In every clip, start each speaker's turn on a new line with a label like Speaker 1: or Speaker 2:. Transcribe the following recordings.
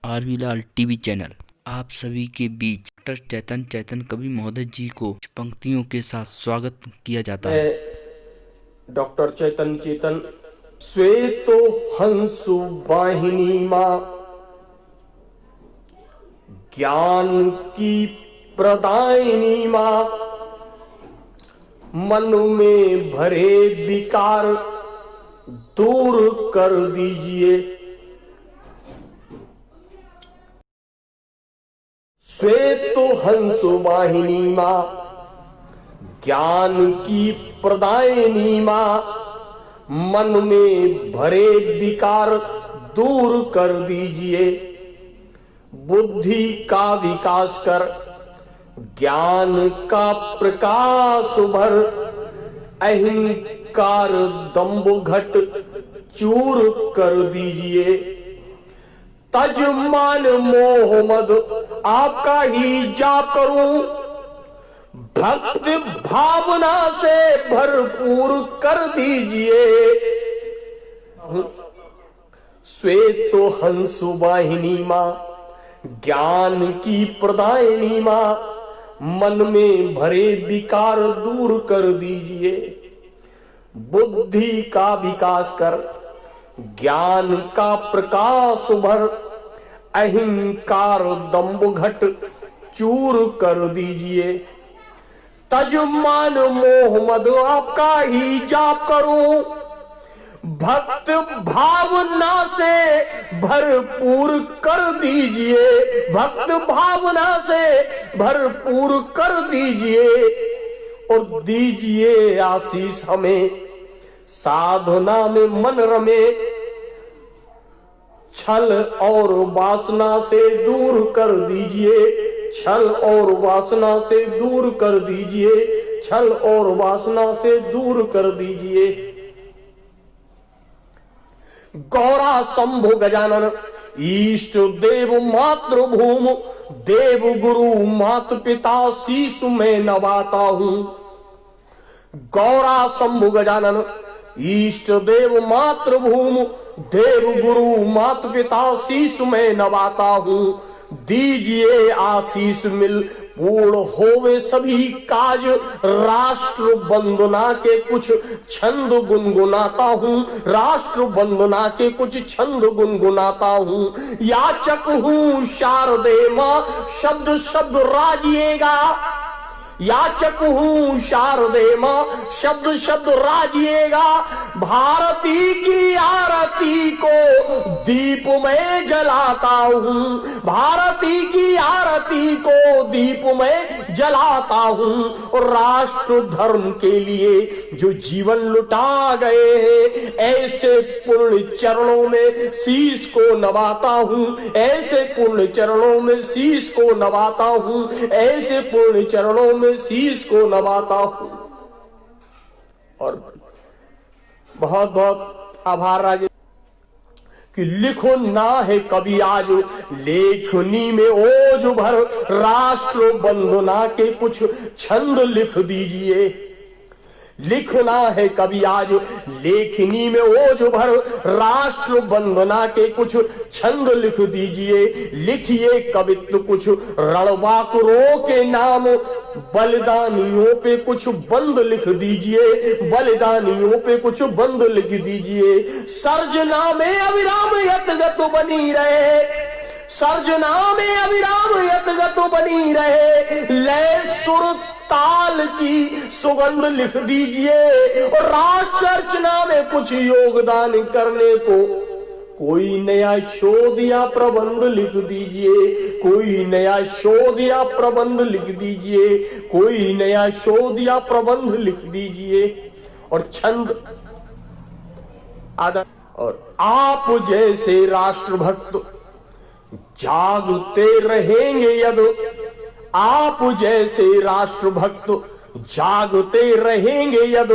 Speaker 1: RV लाल TV channel आप सभी के बीच डॉक्टर चैतन कवि महोदय जी को कुछ पंक्तियों के साथ स्वागत किया जाता है।
Speaker 2: डॉक्टर चेतन श्वेतो हंसु वाहिनी मां ज्ञान की प्रदायिनी मां मन में भरे विकार दूर कर दीजिए। श्वेतो हंसु वाहिनी मां ज्ञान की प्रदायिनी मां मन में भरे विकार दूर कर दीजिए। बुद्धि का विकास कर ज्ञान का प्रकाश भर अहंकार दंभ घट चूर कर दीजिए। तज मान मोह मद आपका ही जाप करूं भक्ति भावना से भरपूर कर दीजिए। श्वेतो हंसु वाहिनी मां ज्ञान की प्रदायिनी मां मन में भरे विकार दूर कर दीजिए। बुद्धि का विकास कर ज्ञान का प्रकाश भर अहंकार दंभ घट चूर कर दीजिए। तज मान मोह मद आपका ही जाप करूं भक्त भावना से भरपूर कर दीजिए। भक्त भावना से भरपूर कर दीजिए और दीजिए आशीष हमें साधना में मन रमे। छल और वासना से दूर कर दीजिए। छल और वासना से दूर कर दीजिए। छल और वासना से दूर कर दीजिए। गौरा शंभु गजानन इष्ट देव मातृभूम देव गुरु मात पिता शीशु में नवाता हूं। गौरा शंभु गजानन इष्ट देव मातृभूम देव गुरु मात पिता शीश में नवाता हूं। दीजिए आशीष मिल पूर्ण होवे सभी काज। राष्ट्र वंदना के कुछ छंद गुनगुनाता हूं। राष्ट्र वंदना के कुछ छंद गुनगुनाता हूं। याचक हूं शारदे मां शब्द शब्द राजिएगा। याचक हूं शारदे मां शब्द शब्द राजिएगा। भारती की आरती को दीप में जलाता हूं। भारती की आरती को दीप में जलाता हूं। और राष्ट्र धर्म के लिए जो जीवन लुटा गए हैं ऐसे पूर्ण चरणों में शीश को नवाता हूं। ऐसे पूर्ण चरणों में शीश को नवाता हूं। ऐसे पूर्ण चरणों में शीश को नवाता हूं। और बहुत बहुत आभार राजे कि लिखो ना है कभी आज लेखनी में ओज भर। राष्ट्र वंदना के कुछ छंद लिख दीजिए। लिखना है कभी आज लेखनी में ओज भर। राष्ट्र वंदना के कुछ छंद लिख दीजिए। लिखिए कवित्व कुछ रणबांकुरों के नाम। बलिदानियों पे कुछ बंद लिख दीजिए। बलिदानियों पे कुछ बंद लिख दीजिए। सर्जना में अविराम यतगत बनी रहे। सर्जना में अविराम यतगत बनी रहे। लय सुर ताल की सुगंध लिख दीजिए। और राष्ट्र अर्चना में कुछ योगदान करने को कोई नया शोध या प्रबंध लिख दीजिए। कोई नया शोध या प्रबंध लिख दीजिए। कोई नया शोध या प्रबंध लिख दीजिए। और छंद आदर और आप जैसे राष्ट्रभक्त जागते रहेंगे यद। आप जैसे राष्ट्रभक्त जागते रहेंगे यद।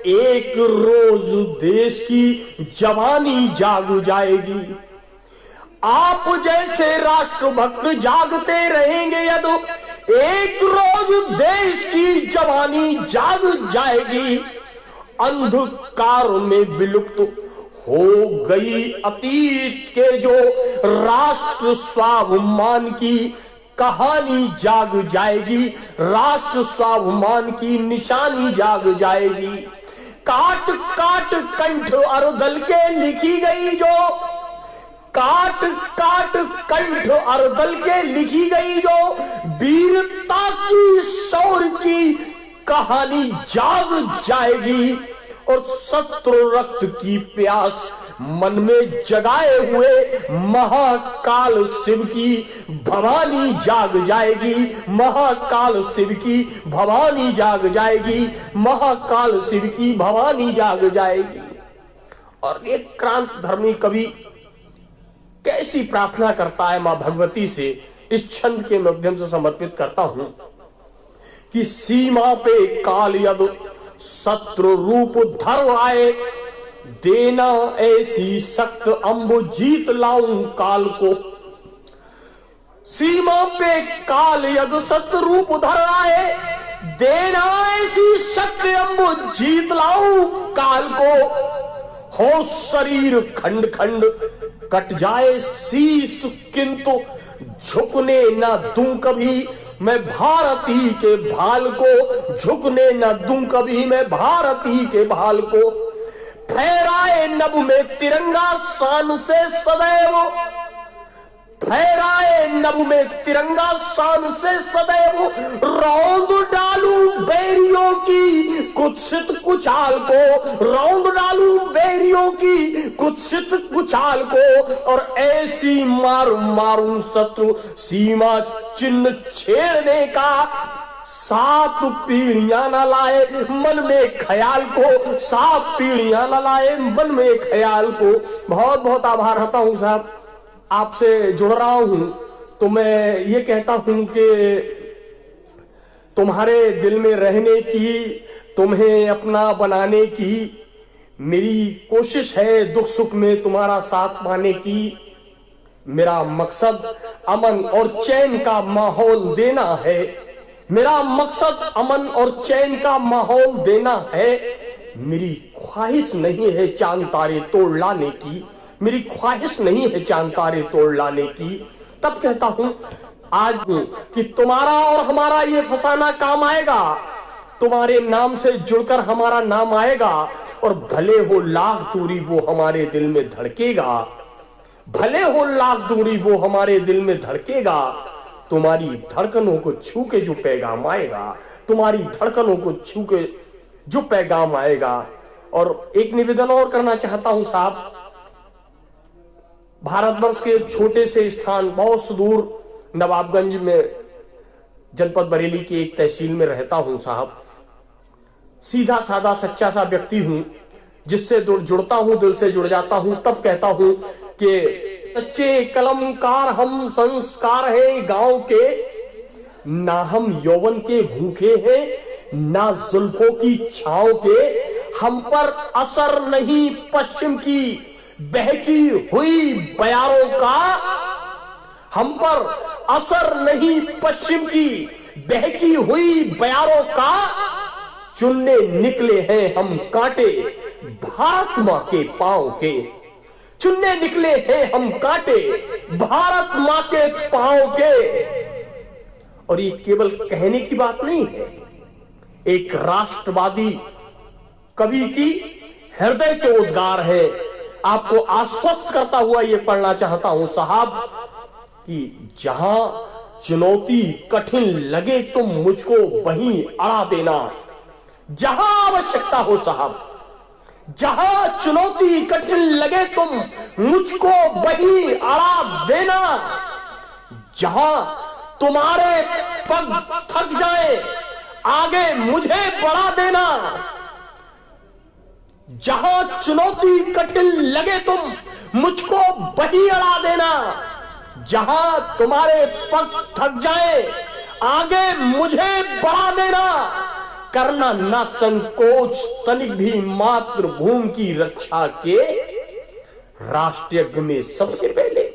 Speaker 2: एक रोज देश की जवानी जाग जाएगी। आप जैसे राष्ट्रभक्त जागते रहेंगे यद। एक रोज देश की जवानी जाग जाएगी। अंधकार में विलुप्त हो गई अतीत के जो राष्ट्र स्वाभिमान की कहानी जाग जाएगी, राष्ट्र स्वाभिमान की निशानी जाग जाएगी। काट काट कंठ अरुदल के लिखी गई जो, काट काट कंठ अरुदल के लिखी गई जो वीरता की शौर्य की कहानी जाग जाएगी। और शत्रु रक्त की प्यास मन में जगाए हुए महाकाल शिव की भवानी जाग जाएगी, महाकाल शिव की भवानी जाग जाएगी, महाकाल शिव की भवानी जाग जाएगी। और एक क्रांत धर्मी कवि कैसी प्रार्थना करता है मां भगवती से, इस छंद के माध्यम से समर्पित करता हूं कि सीमा पे काल यद शत्रु रूप धर आए, देना ऐसी सख्त अंबु जीत लाऊं काल को। सीमा पे काल यद शत्रु रूप धर आए, देना ऐसी सख्त अंबु जीत लाऊं काल को। हो शरीर खंड खंड कट जाए शीश, किंतु झुकने न दूं कभी मैं भारती के भाल को, झुकने न दूं कभी मैं भारती के भाल को। फहराए नभ में तिरंगा शान से सदैव, फहराए नभ में तिरंगा शान से सदैव, रौंद डालूं बैरियों की कुत्सित कुचाल को, रौंद डालूं बैरियों की कुत्सित कुचाल को। और ऐसी मार मारूं शत्रु सीमा चिन्ह छेड़ने का, 7 पीढ़ियां न लाए मन में ख्याल को, 7 पीढ़ियां न लाए मन में ख्याल को। बहुत बहुत आभार रहता हूं साहब, आपसे जुड़ रहा हूं तो मैं ये कहता हूं कि तुम्हारे दिल में रहने की, तुम्हें अपना बनाने की मेरी कोशिश है, दुख सुख में तुम्हारा साथ पाने की। मेरा मकसद अमन और चैन का माहौल देना है, मेरा मकसद अमन और चैन का माहौल देना है। मेरी ख्वाहिश नहीं है चांद तारे तोड़ लाने की, मेरी ख्वाहिश नहीं है चांद तारे तोड़ लाने की। तब कहता हूं आज कि तुम्हारा और हमारा ये फसाना काम आएगा, तुम्हारे नाम से जुड़कर हमारा नाम आएगा। और भले हो लाख दूरी वो हमारे दिल में धड़केगा, भले हो लाख दूरी वो हमारे दिल में धड़केगा। तुम्हारी धड़कनों को छू के जो पैगाम आएगा, तुम्हारी धड़कनों को छू के जो पैगाम आएगा। और एक निवेदन और करना चाहता हूं साहब, भारतवर्ष के छोटे से स्थान बहुत सुदूर नवाबगंज में, जनपद बरेली की एक तहसील में रहता हूं साहब। सीधा साधा सच्चा सा व्यक्ति हूं, जिससे जुड़ता हूं दिल से जुड़ जाता हूं। तब कहता हूं कि सच्चे कलमकार हम संस्कार हैं गांव के, ना हम यौवन के भूखे हैं ना जुल्फों की छांव के। हम पर असर नहीं पश्चिम की बहकी हुई बयारों का, हम पर असर नहीं पश्चिम की बहकी हुई बयारों का। चुनने निकले हैं हम कांटे भारत मां के पांव के, चुनने निकले हैं हम कांटे भारत मां के पांव के। और ये केवल कहने की बात नहीं है, एक राष्ट्रवादी कवि की हृदय के उद्गार है। आपको आश्वस्त करता हुआ ये पढ़ना चाहता हूं साहब कि जहां चुनौती कठिन लगे तुम मुझको वहीं अड़ा देना, जहां आवश्यकता हो साहब, जहां चुनौती कठिन लगे तुम मुझको वहीं अड़ा देना। जहां तुम्हारे पग थक जाए आगे मुझे बढ़ा देना, जहां चुनौती कठिन लगे तुम मुझको वहीं अड़ा देना। जहां तुम्हारे पग थक जाए आगे मुझे बढ़ा देना। करना ना संकोच तनिक भी मातृभूमि की रक्षा के, राष्ट्रयज्ञ में सबसे पहले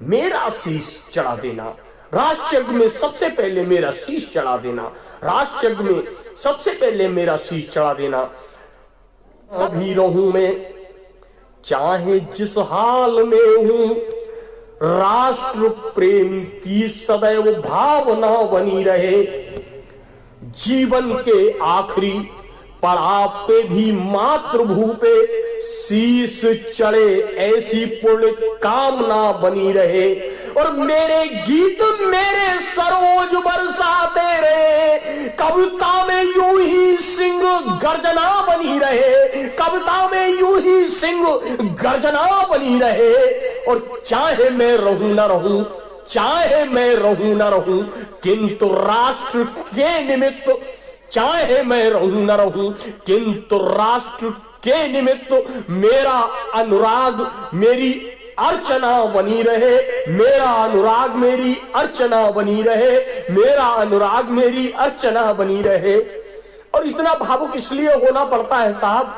Speaker 2: मेरा शीश चढ़ा देना, राष्ट्रयज्ञ में सबसे पहले मेरा शीश चढ़ा देना, राष्ट्रयज्ञ में सबसे पहले मेरा शीश चढ़ा देना। अभी रहूं मैं चाहे जिस हाल में हूं, राष्ट्र प्रेम की सदैव भावना बनी रहे। जीवन के आखिरी पड़ाव पे भी मातृभू पे शीश चढ़े, ऐसी पुण्य कामना बनी रहे। और मेरे गीत मेरे सरोज बरसाते रहे, कविता में यूं ही सिंह गर्जना बनी रहे, कविता में यूं ही सिंह गर्जना बनी रहे। और चाहे मैं रहूं न रहूं, चाहे मैं रहूं न रहूं, किंतु राष्ट्र के निमित्त, चाहे मैं रहूं न रहूं, किंतु राष्ट्र के निमित्त मेरा अनुराग मेरी अर्चना बनी रहे, मेरा अनुराग मेरी अर्चना बनी रहे, मेरा अनुराग मेरी अर्चना बनी रहे। और इतना भावुक इसलिए होना पड़ता है साहब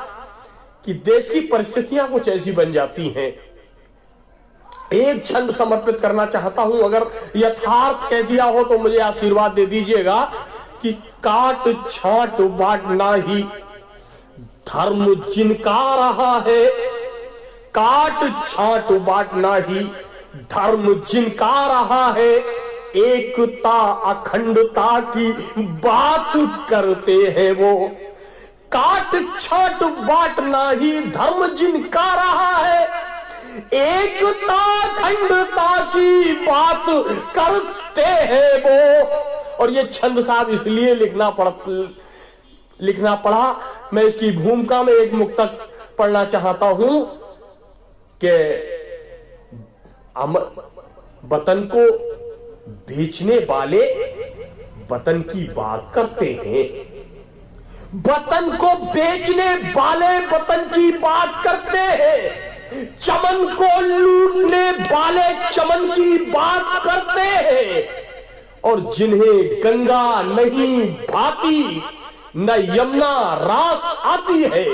Speaker 2: कि देश की परिस्थितियां कुछ ऐसी बन जाती हैं। एक छंद समर्पित करना चाहता हूं, अगर यथार्थ कह दिया हो तो मुझे आशीर्वाद दे दीजिएगा कि काट छांट बांटना ही धर्म जिनका रहा है, काट छांट बांटना ही धर्म जिनका रहा है। एकता अखंडता की बात करते हैं वो, काट छांट बांटना ही धर्म जिनका रहा है। एकता अखंडता की बात करते हैं वो। और ये छंद साहब इसलिए लिखना पड़ा, मैं इसकी भूमिका में एक मुक्तक पढ़ना चाहता हूं कि वतन को बेचने वाले वतन की बात करते हैं, वतन को बेचने वाले वतन की बात करते हैं, चमन को लूटने वाले चमन की बात करते हैं। और जिन्हें गंगा नहीं भाती न यमुना रास आती है,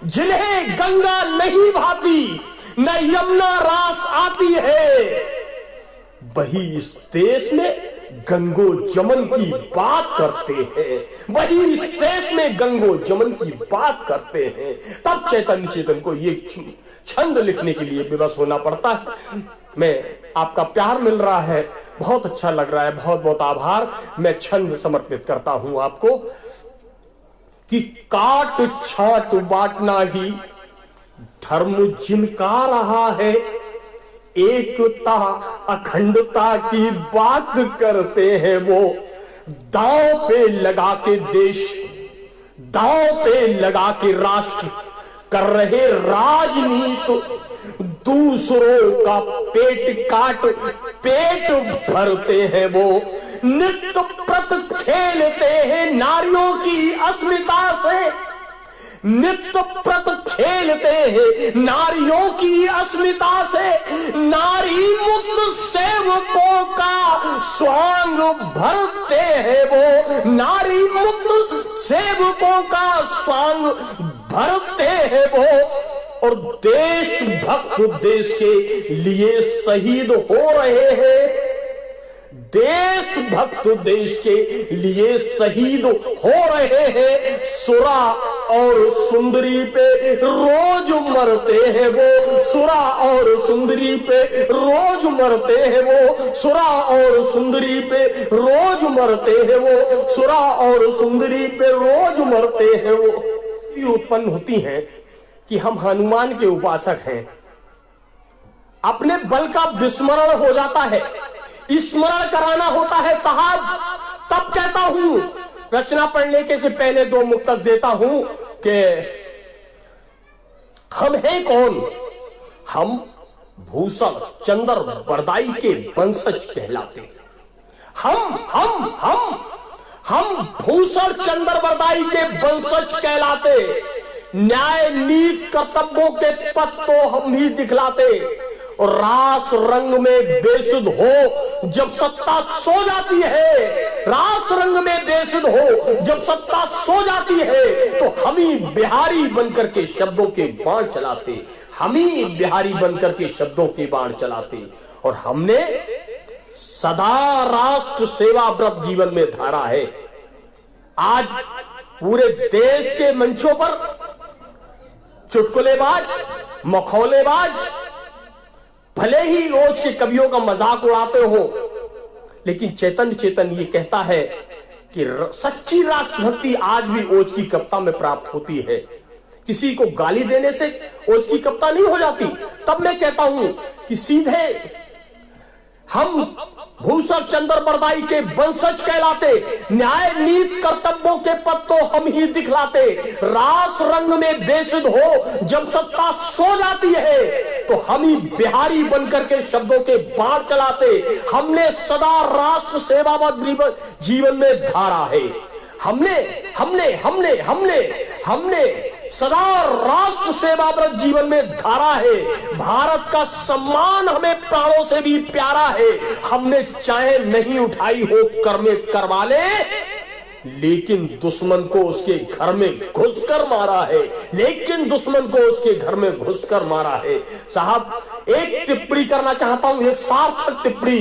Speaker 2: जिन्हें गंगा नहीं भाती न यमुना रास आती है, वही इस देश में गंगो जमन की बात करते हैं, वही इस देश में गंगो जमन की बात करते हैं। तब चैतन्य चेतन को ये छंद लिखने के लिए विवश होना पड़ता है। मैं आपका प्यार मिल रहा है, बहुत अच्छा लग रहा है, बहुत बहुत आभार। मैं छंद समर्पित करता हूं आपको कि काट छांट बांटना ही धर्म जिनका रहा है, एकता अखंडता की बात करते हैं वो। दांव पे लगा के देश, दांव पे लगा के राष्ट्र कर रहे राजनीति, दूसरों का पेट काट पेट भरते हैं वो। नित्य प्रत खेलते हैं नारियों की अस्मिता से, नित्य प्रत खेलते हैं नारियों की अस्मिता से। नारी मुक्त सेवकों का स्वांग भरते हैं वो, नारी मुक्त सेवकों का स्वांग भरते हैं वो। और देशभक्त देश के लिए शहीद हो रहे हैं, देशभक्त देश के लिए शहीद हो रहे हैं। सुरा और सुंदरी पे रोज मरते हैं वो, सुरा और सुंदरी पे रोज मरते हैं वो, सुरा और सुंदरी पे रोज मरते हैं वो, सुरा और सुंदरी पे रोज मरते हैं वो। ये उत्पन्न होती हैं कि हम हनुमान के उपासक हैं, अपने बल का विस्मरण हो जाता है, स्मरण कराना होता है साहब। तब कहता हूं, रचना पढ़ने के से पहले दो मुक्तक देता हूं कि हम हैं कौन, हम भूषण चंद्र बरदाई के वंशज कहलाते हैं। हम भूषण चंद्र बरदाई के वंशज कहलाते। न्याय नीति कर्तव्यों के पद तो हम ही दिखलाते। और रास रंग में बेसुध हो जब सत्ता सो जाती है, रास रंग में बेसुध हो जब सत्ता सो जाती है, तो हम ही बिहारी बनकर के शब्दों के बाण चलाते, हम ही बिहारी बनकर के शब्दों के बाण चलाते। और हमने सदा राष्ट्र सेवा व्रत जीवन में धारा है। आज पूरे देश के मंचों पर चुटकुलेबाज मखौलेबाज भले ही रोज के कवियों का मजाक उड़ाते हो, लेकिन चैतन्य चेतन ये कहता है कि सच्ची राष्ट्रभक्ति आज भी ओज की कविता में प्राप्त होती है। किसी को गाली देने से ओज की कविता नहीं हो जाती। तब मैं कहता हूं कि सीधे हम भूषण चंद्र बरदाई के वंशज कहलाते, न्याय नीति कर्तव्यों के पद तो हम ही दिखलाते। रास रंग में बेसुध हो जब सत्ता सो जाती है, तो हम ही बिहारी बनकर के शब्दों के बाण चलाते। हमने सदा राष्ट्र सेवावत जीवन में धारा है। हमने हमने हमने हमने हमने सदा राष्ट्र सेवाव्रत जीवन में धारा है। भारत का सम्मान हमें प्राणों से भी प्यारा है। हमने चाहे नहीं उठाई हो कर में करवा ले, लेकिन दुश्मन को उसके घर में घुसकर मारा है। लेकिन दुश्मन को उसके घर में घुसकर मारा है। साहब, एक टिप्पणी करना चाहता हूं, एक सार्थक टिप्पणी।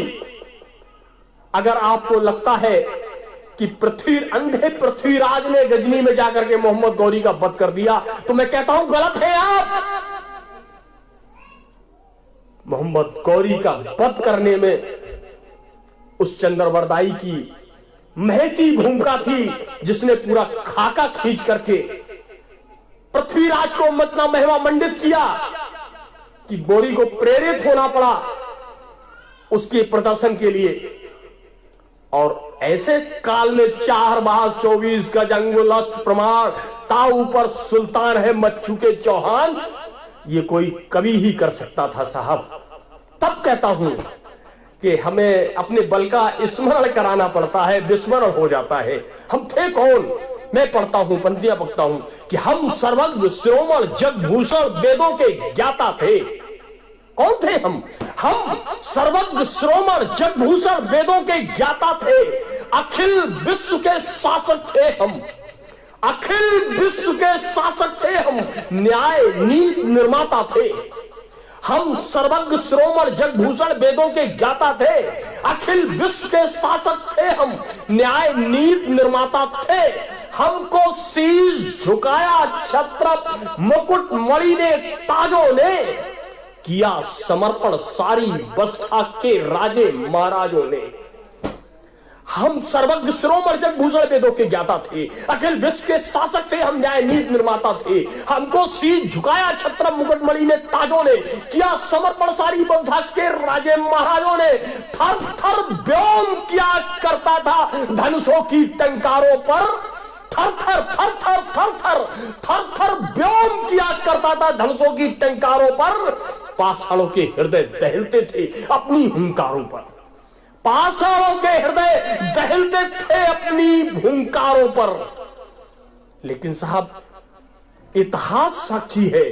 Speaker 2: अगर आपको लगता है कि अंधे पृथ्वीराज ने गजनी में जाकर के मोहम्मद गौरी का वध कर दिया, तो मैं कहता हूं गलत है आप। मोहम्मद गौरी का वध करने में उस चंद्रबरदाई की महती भूमिका थी, जिसने पूरा खाका खींच करके पृथ्वीराज को इतना महिमा मंडित किया कि गौरी को प्रेरित होना पड़ा उसके प्रदर्शन के लिए। और ऐसे काल में 4 बार 24 का जंगुल अस्त प्रमाण ताऊ पर सुल्तान है मच्छू के चौहान, ये कोई कवि ही कर सकता था साहब। तब कहता हूं कि हमें अपने बल का स्मरण कराना पड़ता है, विस्मरण हो जाता है। हम थे कौन? मैं पढ़ता हूं, पंक्तियां पढ़ता हूं कि हम सर्वज्ञ शिरोमण जगभूषण वेदों के ज्ञाता थे। कौन थे हम? हम सर्वज्ञ शिरोमण जगभूषण वेदों के ज्ञाता थे। अखिल विश्व के शासक थे हम। अखिल विश्व के शासक थे हम। न्याय नीति निर्माता थे हम। सर्वज्ञ शिरोमण जगभूषण वेदों के ज्ञाता थे। अखिल विश्व के शासक थे हम। न्याय नीति निर्माता थे। हमको शीश झुकाया छत्र मुकुट मणि ने ताजों ने, किया समर्पण सारी बस्ता के राजे महाराजों ने। हम सर्वज्ञ शिरोमण जगभूषण वेदों के ज्ञाता थे। अखिल विश्व के शासक थे हम। न्याय नीति निर्माता थे। हमको शीश झुकाया छत्र मुकुटमणि ने ताजों ने, किया समर्पण सारी बस्ता के राजे महाराजों ने। थर थर व्योम किया करता था धनुषों की टंकारों पर। थर थर थर थर थर थर थर थर व्योम किया करता था धनुषों की टंकारों पर। पाषाणों के हृदय दहलते थे अपनी हुंकारों पर। पाषाणों के हृदय दहलते थे अपनी हुंकारों पर। लेकिन साहब, इतिहास साक्षी है,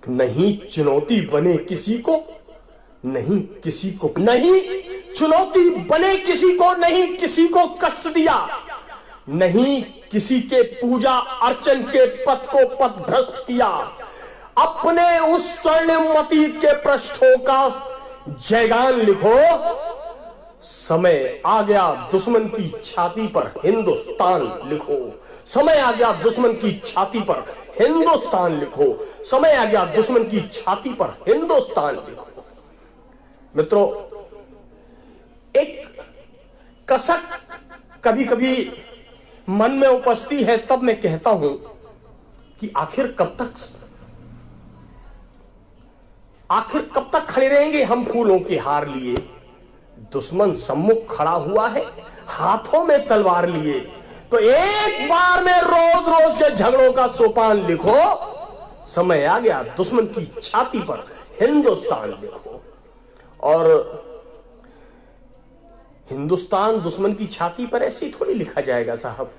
Speaker 2: नहीं चुनौती बने किसी को, नहीं किसी को, नहीं चुनौती बने किसी को, नहीं किसी को कष्ट दिया, नहीं किसी के पूजा अर्चन के पथ को पथभ्रष्ट किया। अपने उस स्वर्णिम अतीत के पृष्ठों का जयगान लिखो। समय आ गया दुश्मन की छाती पर हिंदुस्तान लिखो। समय आ गया दुश्मन की छाती पर हिंदुस्तान लिखो। समय आ गया दुश्मन की छाती पर हिंदुस्तान लिखो। मित्रों, एक कसक कभी कभी मन में उपजती है, तब मैं कहता हूं कि आखिर कब तक खड़े रहेंगे हम फूलों के हार लिए। दुश्मन सम्मुख खड़ा हुआ है हाथों में तलवार लिए, तो एक बार में रोज रोज के झगड़ों का सोपान लिखो। समय आ गया दुश्मन की छाती पर हिंदुस्तान लिखो। और हिंदुस्तान दुश्मन की छाती पर ऐसे ही थोड़ी लिखा जाएगा साहब।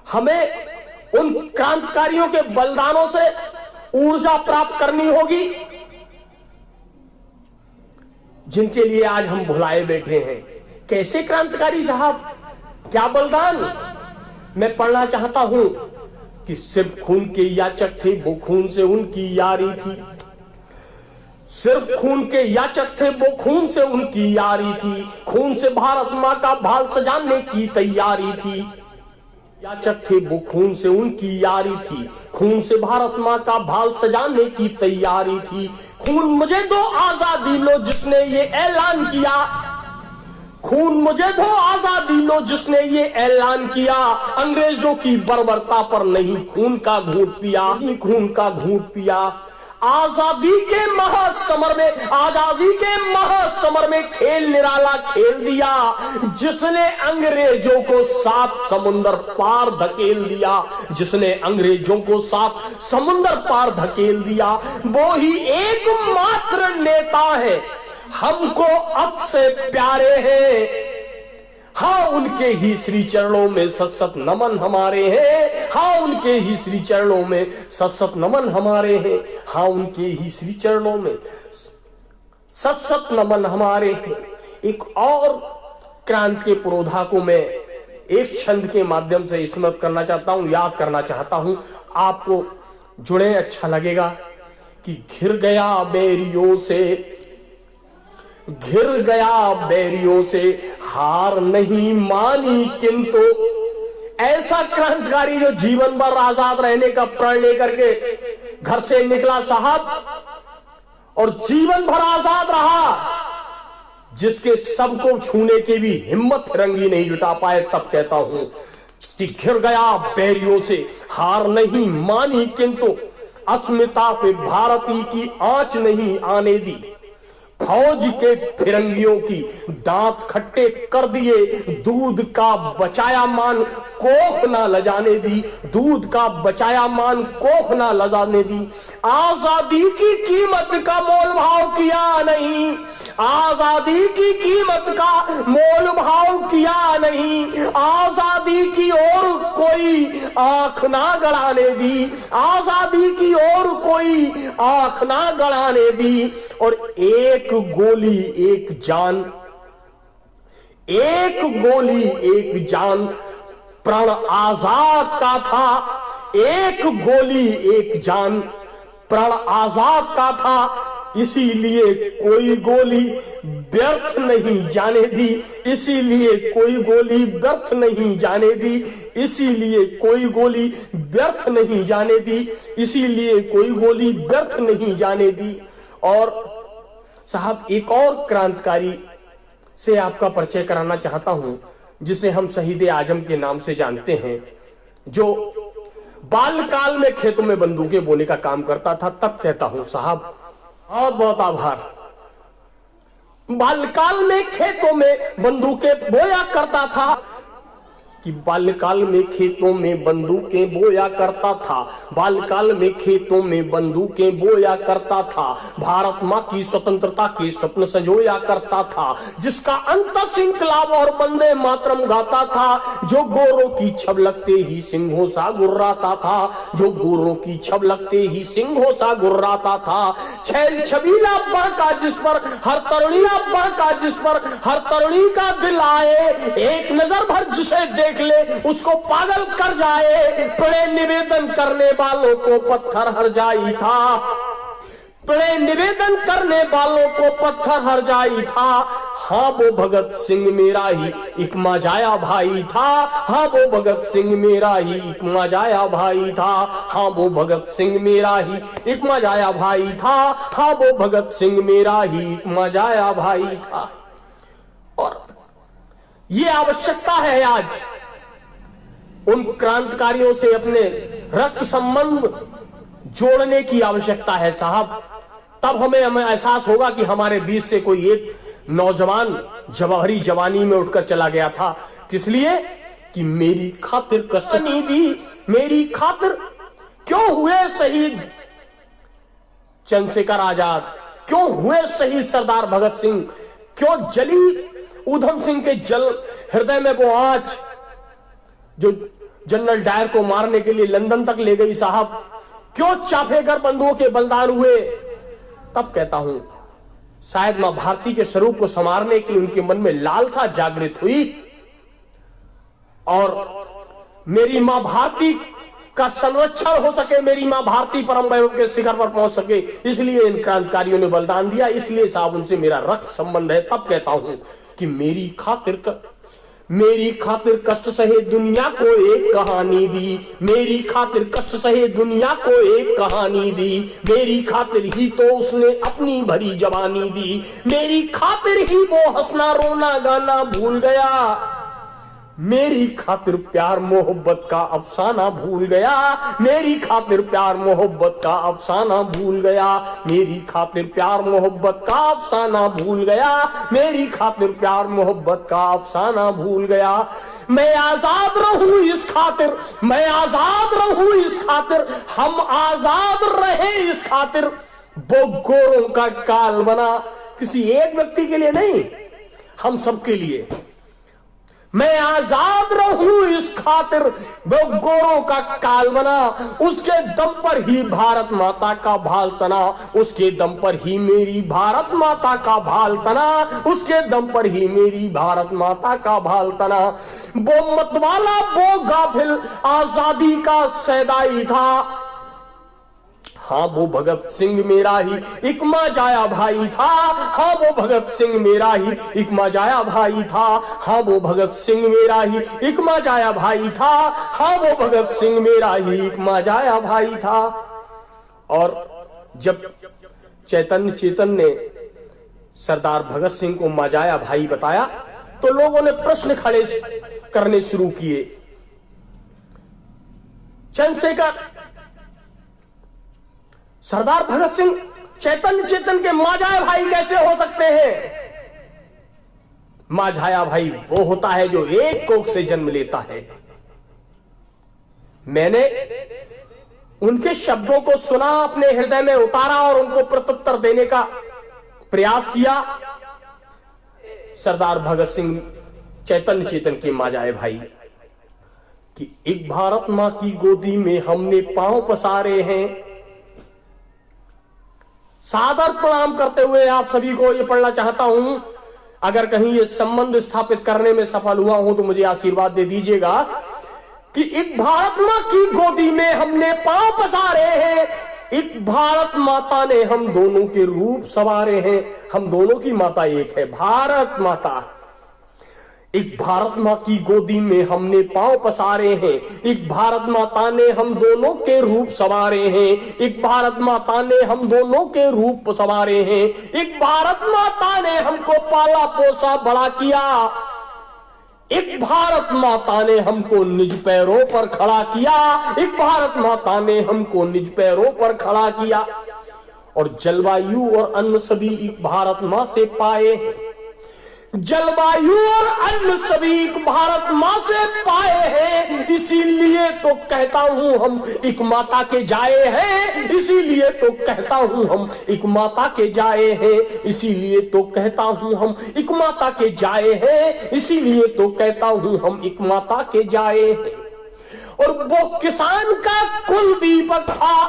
Speaker 2: हमें उन क्रांतिकारियों के बलिदानों से ऊर्जा प्राप्त करनी होगी जिनके लिए आज हम भुलाए बैठे हैं। कैसे क्रांतिकारी साहब, क्या बलिदान? मैं पढ़ना चाहता हूं कि सिर्फ खून के याचक थे, वो खून से उनकी यारी थी। सिर्फ खून के याचक थे, वो खून से उनकी यारी थी। खून से भारत मां का भाल सजाने की तैयारी थी। याचक थे वो खून से उनकी यारी थी, खून से भारत माँ का भाल सजाने की तैयारी थी। खून मुझे दो आजादी लो जिसने ये ऐलान किया, खून मुझे दो आजादी लो जिसने ये ऐलान किया। अंग्रेजों की बर्बरता पर नहीं खून का घूंट पिया, ही खून का घूंट पिया। आजादी के महासमर में, आजादी के महासमर में खेल निराला खेल दिया जिसने अंग्रेजों को 7 समुंदर पार धकेल दिया, जिसने अंग्रेजों को 7 समुंदर पार धकेल दिया। वो ही एकमात्र नेता है हमको अब से प्यारे हैं। हाँ, उनके ही श्री चरणों में सत नमन हमारे हैं। हाँ, उनके ही श्री चरणों में सत नमन हमारे हैं। हाँ, उनके ही श्री चरणों में सत नमन हमारे हैं। एक और क्रांति के पुरोधा को मैं एक छंद के माध्यम से स्मृत करना चाहता हूं, याद करना चाहता हूं। आपको जुड़े, अच्छा लगेगा कि घिर गया बैरियों से, घिर गया बैरियों से, हार नहीं मानी किंतु। ऐसा क्रांतिकारी जो जीवन भर आजाद रहने का प्रण लेकर के घर से निकला साहब, और जीवन भर आजाद रहा, जिसके सबको छूने की भी हिम्मत फिरंगी नहीं जुटा पाए। तब कहता हूं कि घिर गया बैरियों से, हार नहीं मानी किंतु, अस्मिता पे भारती की आंच नहीं आने दी। फौज के फिरंगियों की दांत खट्टे कर दिए, दूध का बचाया मान कोख ना लजाने दी, दूध का बचाया मान कोख ना लजाने दी। आजादी की कीमत का मोल भाव किया नहीं, आजादी की कीमत का मोल भाव किया नहीं। आजादी की ओर कोई आंख ना गड़ाने दी, आजादी की ओर कोई आंख ना गड़ाने दी। और एक गोली एक जान, एक गोली एक जान, प्राण आजाद का था। एक गोली एक जान, प्राण आजाद का था। इसीलिए कोई गोली व्यर्थ नहीं जाने दी, इसीलिए कोई गोली व्यर्थ नहीं जाने दी, इसीलिए कोई गोली व्यर्थ नहीं जाने दी, इसीलिए कोई गोली व्यर्थ नहीं जाने दी। और साहब, एक और क्रांतिकारी से आपका परिचय कराना चाहता हूं, जिसे हम शहीद आजम के नाम से जानते हैं, जो बाल्यकाल में खेतों में बंदूकें बोने का काम करता था। तब कहता हूं साहब, बहुत बहुत आभार। बाल्यकाल में खेतों में बंदूकें बोया करता था, कि बाल्यकाल में खेतों में बंदूकें बोया करता था, बाल्यकाल में खेतों में बंदूकें बोया करता था, भारत माँ की स्वतंत्रता के स्वप्न संजोया करता था, जिसका अंत इंकलाब और वंदे मातरम गाता था, जो गोरों की छब लगते ही सिंहों सा गुर्राता था, जो गोरों की छब लगते ही सिंहों सा गुर्राता था। छैल छबीला बहका जिस पर हर तरुणिया बहका, जिस पर हर तरुणी का दिल आए, एक नजर भर जिसे देख ले उसको पागल कर जाए। पड़े निवेदन करने वालों को पत्थर हर जाई था, पड़े निवेदन करने वालों को पत्थर हर जाई था। हाँ, वो भगत सिंह मेरा ही एक मजाया भाई था, हाँ वो भगत सिंह मेरा ही एक मजाया भाई था, हाँ वो भगत सिंह मेरा ही एक मजाया भाई था, हाँ वो भगत सिंह मेरा ही एक मजाया भाई था। और ये आवश्यकता है आज उन क्रांतिकारियों से अपने रक्त संबंध जोड़ने की आवश्यकता है साहब। तब हमें एहसास होगा कि हमारे बीच से कोई एक नौजवान जवाहरी जवानी में उठकर चला गया था। किस लिए? कि मेरी खातिर कष्ट नहीं दी, मेरी खातिर क्यों हुए शहीद चंद्रशेखर आजाद, क्यों हुए शहीद सरदार भगत सिंह, क्यों जली ऊधम सिंह के जल हृदय में वो आंच जो जनरल डायर को मारने के लिए लंदन तक ले गई साहब, क्यों चाफेकर बंधुओं के बलिदान हुए। तब कहता हूं शायद मां भारती के स्वरूप को संवारने की उनके मन में लालसा जागृत हुई, और मेरी मां भारती का संरक्षण हो सके, मेरी मां भारती परम वैभव के शिखर पर पहुंच सके, इसलिए इन क्रांतिकारियों ने बलिदान दिया, इसलिए साहब उनसे मेरा रक्त संबंध है। तब कहता हूं कि मेरी खातिर कष्ट सहे दुनिया को एक कहानी दी, मेरी खातिर कष्ट सहे दुनिया को एक कहानी दी, मेरी खातिर ही तो उसने अपनी भरी जवानी दी, मेरी खातिर ही वो हंसना रोना गाना भूल गया, मेरी खातिर प्यार मोहब्बत का अफसाना भूल गया, मेरी खातिर प्यार मोहब्बत का अफसाना भूल गया, मेरी खातिर प्यार मोहब्बत का अफसाना भूल गया, मेरी खातिर प्यार मोहब्बत का अफसाना भूल गया। मैं आजाद रहूं इस खातिर, मैं आजाद रहूं इस खातिर, हम आजाद रहे इस खातिर, वो गोरों का काल बना, किसी एक व्यक्ति के लिए नहीं, हम सबके लिए। मैं आजाद रहूं इस खातिर, वो गोरों का काल बना, उसके दम पर ही भारत माता का भाल तना, उसके दम पर ही मेरी भारत माता का भाल तना, उसके दम पर ही मेरी भारत माता का भाल तना। वो मतवाला वो गाफिल आजादी का सैदाई था, हाँ वो भगत सिंह मेरा ही इकमा जाया भाई था, हाँ वो भगत सिंह मेरा ही इकमा जाया भाई था, हाँ वो भगत सिंह मेरा ही इकमा जाया भाई था, हाँ वो भगत सिंह मेरा ही इकमा जाया भाई था। और जब चैतन्य चेतन ने सरदार भगत सिंह को माजाया भाई बताया तो लोगों ने प्रश्न खड़े करने शुरू किए। चंद्रशेखर सरदार भगत सिंह चैतन्य चेतन के माजाया भाई कैसे हो सकते हैं? माजाया भाई वो होता है जो एक कोख से जन्म लेता है। मैंने उनके शब्दों को सुना, अपने हृदय में उतारा और उनको प्रत्युत्तर देने का प्रयास किया। सरदार भगत सिंह चैतन्य चेतन के माजाए भाई कि एक भारत मां की गोदी में हमने पांव पसारे हैं। सादर प्रणाम करते हुए आप सभी को ये पढ़ना चाहता हूं, अगर कहीं ये संबंध स्थापित करने में सफल हुआ हूं तो मुझे आशीर्वाद दे दीजिएगा कि एक भारत मां की गोदी में हमने पांव पसारे हैं, एक भारत माता ने हम दोनों के रूप संवारे हैं। हम दोनों की माता एक है, भारत माता। एक भारत मां की गोदी में हमने पांव पसारे हैं, एक भारत माता ने हम दोनों के रूप संवारे हैं, एक भारत माता ने हम दोनों के रूप संवारे हैं, एक भारत माता ने हमको पाला पोसा बड़ा किया, एक भारत माता ने हमको निज पैरों पर खड़ा किया, एक भारत माता ने हमको निज पैरों पर खड़ा किया। और जलवायु और अन्न सभी एक भारत मां से पाए हैं, जलवायु और अन्न सभी भारत मां से पाए हैं, इसीलिए तो कहता हूं हम एक माता के जाए हैं, इसीलिए तो कहता हूं हम एक माता के जाए हैं, इसीलिए तो कहता हूं हम एक माता के जाए हैं, इसीलिए तो कहता हूं हम एक माता के जाए हैं। और वो किसान का कुल दीपक था,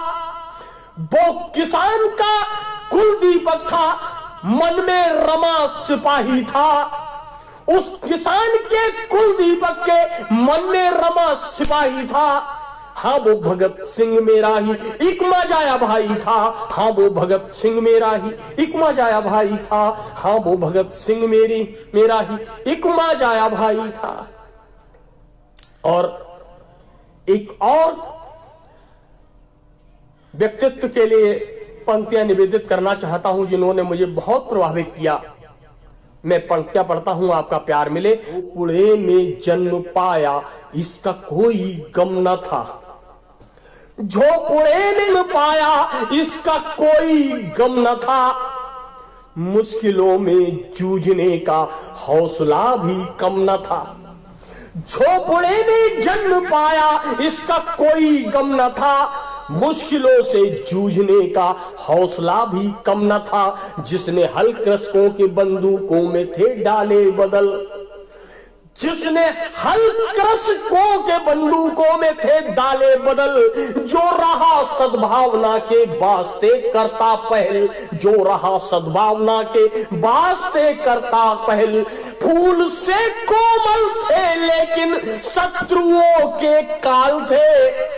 Speaker 2: वो किसान का कुल दीपक था, मन में रमा सिपाही था, उस किसान के कुल दीपक के मन में रमा सिपाही था। हाँ वो भगत सिंह मेरा ही इकमा जाया भाई था, हाँ वो भगत सिंह मेरा ही इकमा जाया भाई था, हाँ वो भगत सिंह मेरा ही इकमा जाया भाई था। और एक और व्यक्तित्व के लिए पंक्तियां निवेदित करना चाहता हूं जिन्होंने मुझे बहुत प्रभावित किया। मैं पंक्तियां पढ़ता हूं, आपका प्यार मिले। पुणे में जन्म पाया इसका कोई गम न था, जो पुणे में पाया इसका कोई गम न था, मुश्किलों में जूझने का हौसला भी कम न था, जो पुणे में जन्म पाया इसका कोई गम न था, मुश्किलों से जूझने का हौसला भी कम न था, जिसने हल कृषकों के बंदूकों में थे डाले बदल, जिसने हल कृषकों के बंदूकों में थे डाले बदल, जो रहा सद्भावना के वास्ते करता पहल, जो रहा सद्भावना के वास्ते करता पहल, फूल से कोमल थे लेकिन शत्रुओं के काल थे,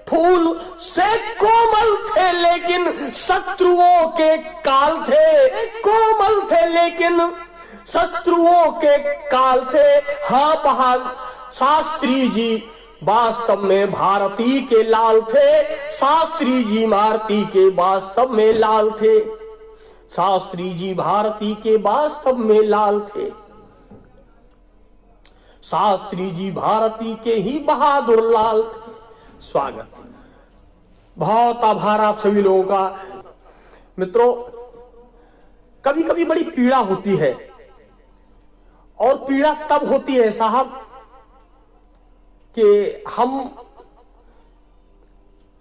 Speaker 2: फूल से कोमल थे लेकिन शत्रुओं के काल थे, कोमल थे लेकिन शत्रुओं के काल थे। हाँ शास्त्री जी वास्तव में भारती के लाल थे। शास्त्री जी भारती के वास्तव में लाल थे। शास्त्री जी भारती के वास्तव में लाल थे। शास्त्री जी भारती के ही बहादुर लाल थे। स्वागत, बहुत आभार आप सभी लोगों का। मित्रों, कभी कभी बड़ी पीड़ा होती है, और पीड़ा तब होती है साहब कि हम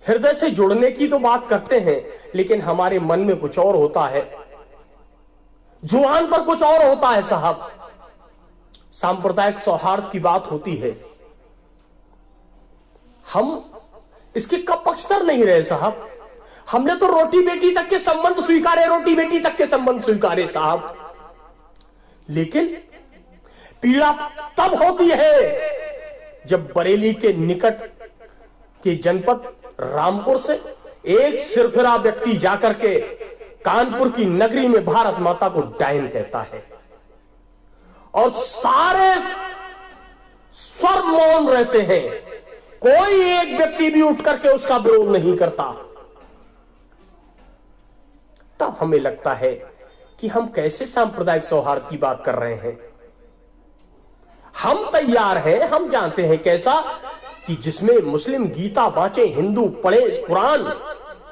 Speaker 2: हृदय से जुड़ने की तो बात करते हैं, लेकिन हमारे मन में कुछ और होता है, जुबान पर कुछ और होता है साहब। सांप्रदायिक सौहार्द की बात होती है, हम इसके कब पक्षधर नहीं रहे साहब। हमने तो रोटी बेटी तक के संबंध स्वीकारे, रोटी बेटी तक के संबंध स्वीकारे साहब, लेकिन पीड़ा तब होती है जब बरेली के निकट के जनपद रामपुर से एक सिरफिरा व्यक्ति जाकर के कानपुर की नगरी में भारत माता को डायन कहता है, और सारे स्वर मौन रहते हैं। कोई एक व्यक्ति भी उठ करके उसका विरोध नहीं करता। तब हमें लगता है कि हम कैसे सांप्रदायिक सौहार्द की बात कर रहे हैं। हम तैयार हैं, हम जानते हैं कैसा, कि जिसमें मुस्लिम गीता बाँचे, हिंदू पढ़े कुरान,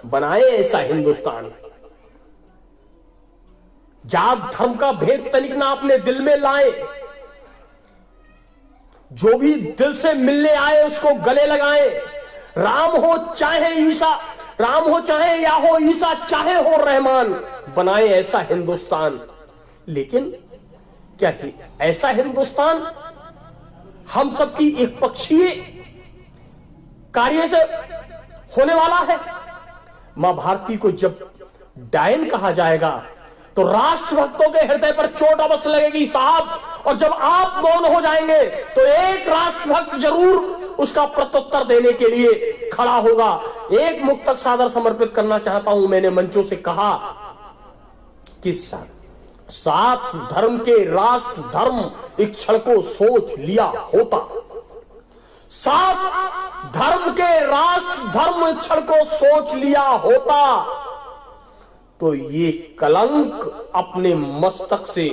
Speaker 2: बनाए ऐसा हिंदुस्तान। जात धर्म का भेद तनिक ना अपने दिल में लाए, जो भी दिल से मिलने आए उसको गले लगाए। राम हो चाहे ईसा, राम हो चाहे या हो ईसा, चाहे हो रहमान, बनाए ऐसा हिंदुस्तान। लेकिन क्या ऐसा हिंदुस्तान हम सबकी एक पक्षीय कार्य से होने वाला है? मां भारती को जब डायन कहा जाएगा तो राष्ट्रभक्तों के हृदय पर चोट अवश्य लगेगी साहब, और जब आप मौन हो जाएंगे तो एक राष्ट्रभक्त जरूर उसका प्रत्युत्तर देने के लिए खड़ा होगा। एक मुक्तक सादर समर्पित करना चाहता हूं। मैंने मंचों से कहा कि सात धर्म के राष्ट्र धर्म एक क्षण को सोच लिया होता, सात धर्म के राष्ट्र धर्म एक क्षण को सोच लिया होता, तो ये कलंक अपने मस्तक से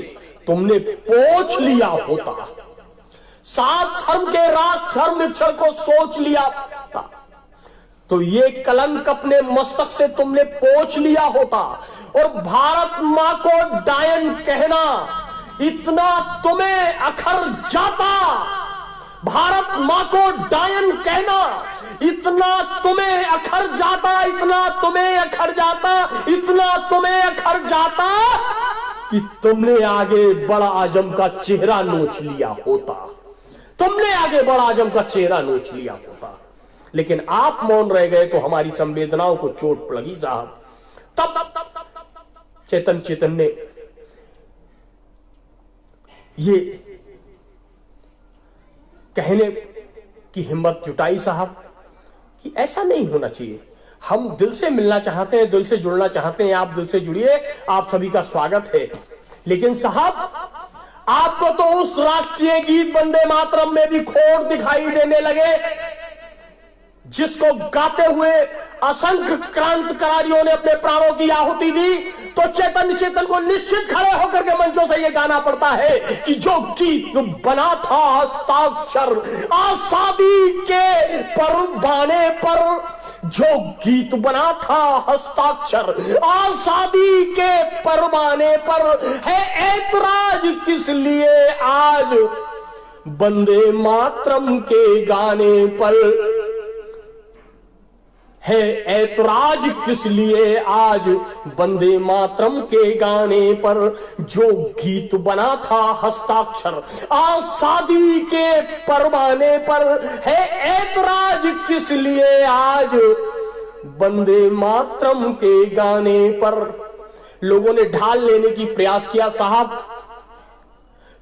Speaker 2: तुमने पोंछ लिया होता। सात धर्म के राष्ट्र धर्म एक क्षण को सोच लिया होता, तो ये कलंक अपने मस्तक से तुमने पोंछ लिया होता। और भारत मां को डायन कहना इतना तुम्हें अखर जाता, भारत मां को डायन कहना इतना तुम्हें अखर जाता, इतना तुम्हें अखर जाता, इतना तुम्हें अखर जाता कि तुमने आगे बड़ा आजम का चेहरा नोच लिया होता, तुमने आगे बड़ा आजम का चेहरा नोच लिया होता। लेकिन आप मौन रह गए तो हमारी संवेदनाओं को चोट लगी साहब। तब चेतन ने ये कहने की हिम्मत जुटाई साहब कि ऐसा नहीं होना चाहिए। हम दिल से मिलना चाहते हैं, दिल से जुड़ना चाहते हैं, आप दिल से जुड़िए, आप सभी का स्वागत है। लेकिन साहब, आपको तो उस राष्ट्रीय गीत वंदे मातरम में भी खोट दिखाई देने लगे जिसको गाते हुए असंख्य क्रांतिकारियों ने अपने प्राणों की आहुति दी। तो चेतन को निश्चित खड़े होकर के मंचों से यह गाना पड़ता है कि जो गीत बना था हस्ताक्षर आजादी के परवाने पर, जो गीत बना था हस्ताक्षर आजादी के परवाने पर, है ऐतराज किस लिए आज वंदे मातरम के गाने पर, है ऐतराज किस लिए आज वंदे मातरम के गाने पर, जो गीत बना था हस्ताक्षर आजादी के परवाने पर, है ऐतराज किस लिए आज वंदे मातरम के गाने पर। लोगों ने ढाल लेने की प्रयास किया साहब,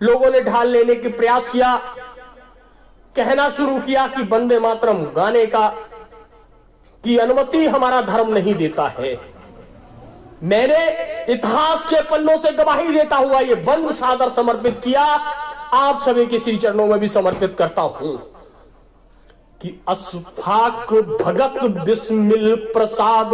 Speaker 2: लोगों ने ढाल लेने की प्रयास किया, कहना शुरू किया कि वंदे मातरम गाने की अनुमति हमारा धर्म नहीं देता है। मैंने इतिहास के पन्नों से गवाही देता हुआ ये बंद सादर समर्पित किया, आप सभी के श्री चरणों में भी समर्पित करता हूं कि अशफाक भगत बिस्मिल प्रसाद,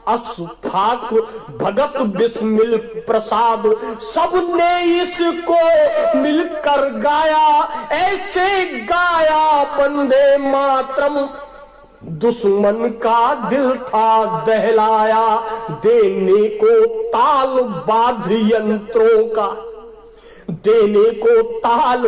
Speaker 2: अशफाक भगत बिस्मिल प्रसाद, सबने इसको मिलकर गाया, ऐसे गाया वंदे मातरम। दुश्मन का दिल था दहलाया, देने को ताल वाद्य यंत्रों का, देने को ताल